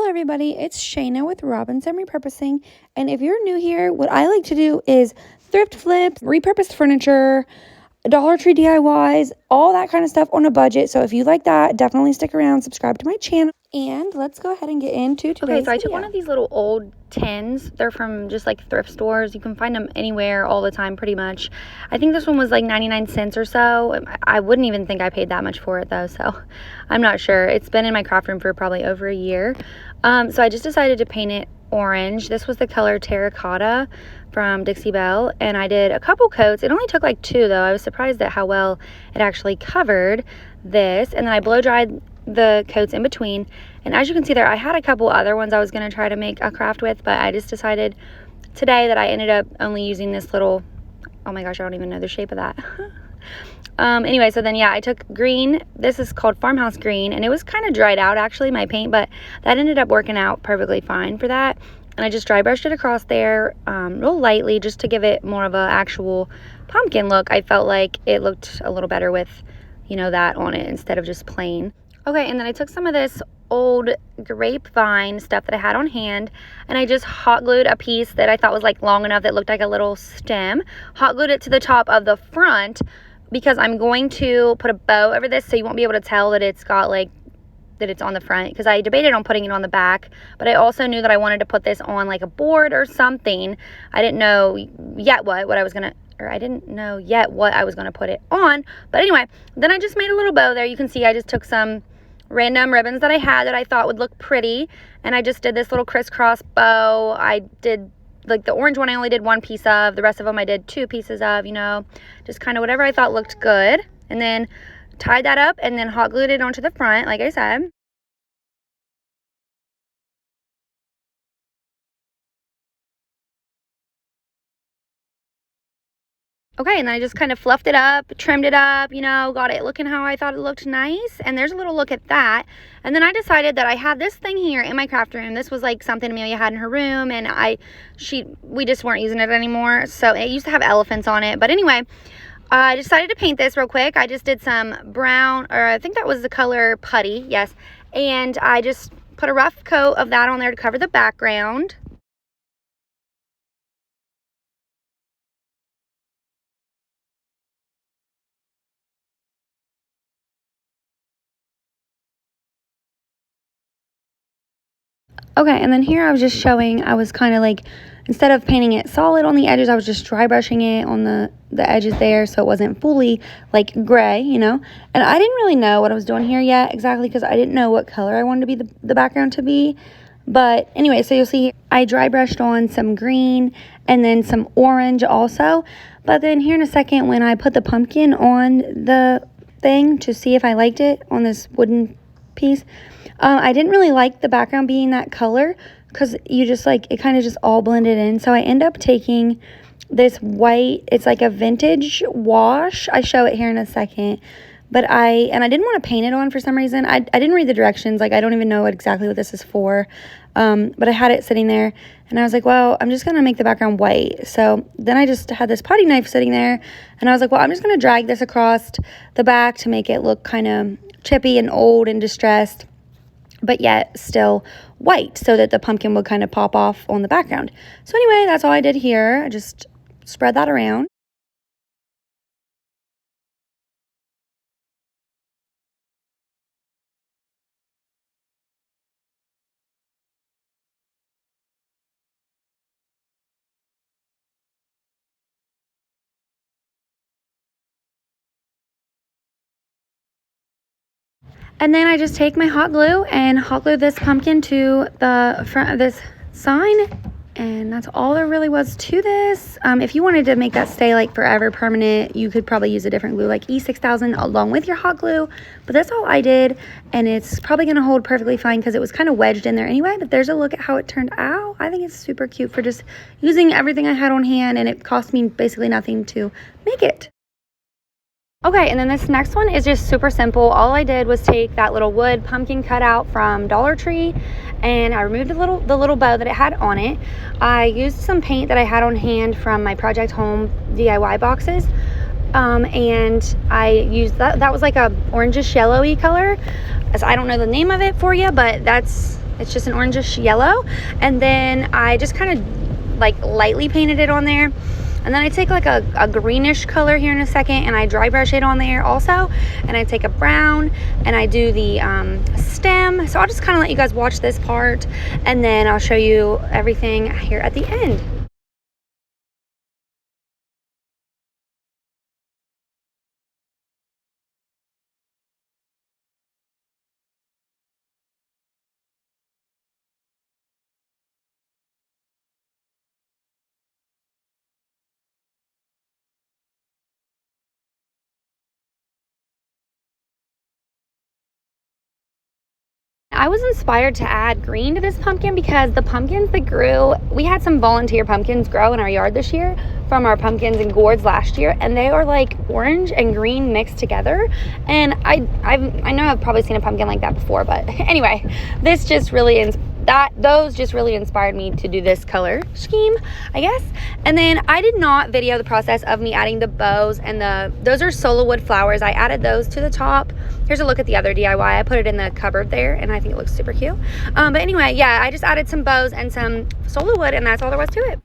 everybody, it's Shayna with Robinson Repurposing, and if you're new here, what I like to do is thrift flip, repurposed furniture, Dollar Tree DIYs, all that kind of stuff on a budget. So if you like that, definitely stick around, subscribe to my channel, and let's go ahead and get into today's I took one of these little old tins. They're from just like thrift stores. You can find them anywhere all the time pretty much. I think this one was like 99 cents or so. I wouldn't even think I paid that much for it though, so I'm not sure. It's been in my craft room for probably over a year. So I just decided to paint it orange. This was the color terracotta from Dixie Belle, and I did a couple coats. It only took like 2 though. I was surprised at how well it actually covered this, and then I blow dried the coats in between. And as you can see there, I had a couple other ones I was going to try to make a craft with, but I just decided today that I ended up only using this little, oh my gosh, I don't even know the shape of that. Anyway, so then yeah, I took green. This is called farmhouse green, and it was kind of dried out actually, my paint, but that ended up working out perfectly fine for that. And I just dry brushed it across there real lightly just to give it more of a actual pumpkin look. I felt like it looked a little better with, you know, that on it instead of just plain. Okay, and then I took some of this old grapevine stuff that I had on hand, and I just hot glued a piece that I thought was like long enough that looked like a little stem. Hot glued it to the top of the front because I'm going to put a bow over this so you won't be able to tell that it's got like, that it's on the front, because I debated on putting it on the back, but I also knew that I wanted to put this on like a board or something. I didn't know yet what I was gonna, or I didn't know yet what I was gonna put it on. But anyway, then I just made a little bow there. You can see I just took some random ribbons that I had that I thought would look pretty, and I just did this little crisscross bow. I did like the orange one I only did 1 piece of, the rest of them I did 2 pieces of, you know, just kind of whatever I thought looked good, and then tied that up and then hot glued it onto the front like I said. Okay, and then I just kind of fluffed it up, trimmed it up, you know, got it looking how I thought it looked nice. And there's a little look at that. And then I decided that I had this thing here in my craft room. This was like something Amelia had in her room, and we just weren't using it anymore. So it used to have elephants on it. But anyway, I decided to paint this real quick. I just did some brown, or I think that was the color putty, yes. And I just put a rough coat of that on there to cover the background. Okay, and then here I was just showing, I was kind of like, instead of painting it solid on the edges, I was just dry brushing it on the edges there so it wasn't fully like gray, you know. And I didn't really know what I was doing here yet exactly because I didn't know what color I wanted to be the background to be. But anyway, so you'll see I dry brushed on some green and then some orange also. But then here in a second, when I put the pumpkin on the thing to see if I liked it on this wooden piece, I didn't really like the background being that color because you just like, it kind of just all blended in. So I end up taking this white, it's like a vintage wash. I show it here in a second. But I didn't want to paint it on for some reason. I didn't read the directions. Like, I don't even know exactly what this is for. But I had it sitting there, and I was like, well, I'm just going to make the background white. So then I just had this potty knife sitting there, and I was like, well, I'm just going to drag this across the back to make it look kind of chippy and old and distressed, but yet still white, so that the pumpkin would kind of pop off on the background. So anyway, that's all I did here. I just spread that around. And then I just take my hot glue and hot glue this pumpkin to the front of this sign. And that's all there really was to this. If you wanted to make that stay like forever permanent, you could probably use a different glue like E6000 along with your hot glue. But that's all I did. And it's probably going to hold perfectly fine because it was kind of wedged in there anyway. But there's a look at how it turned out. I think it's super cute for just using everything I had on hand. And it cost me basically nothing to make it. Okay, and then this next one is just super simple. All I did was take that little wood pumpkin cutout from Dollar Tree, and I removed the little bow that it had on it. I used some paint that I had on hand from my Project Home DIY boxes, and I used that was like a orangish yellowy color. So I don't know the name of it for you, but that's It's just an orangish yellow. And then I just kind of like lightly painted it on there. And then I take like a greenish color here in a second and I dry brush it on there also. And I take a brown and I do the stem. So I'll just kind of let you guys watch this part and then I'll show you everything here at the end. I was inspired to add green to this pumpkin because the pumpkins that grew, we had some volunteer pumpkins grow in our yard this year from our pumpkins and gourds last year, and they are like orange and green mixed together. And I know I've probably seen a pumpkin like that before, but anyway, this just really those just really inspired me to do this color scheme, I guess. And then I did not video the process of me adding the bows, and those are solo wood flowers. I added those to the top. Here's a look at the other DIY. I put it in the cupboard there and I think it looks super cute. But anyway, yeah, I just added some bows and some solo wood and that's all there was to it.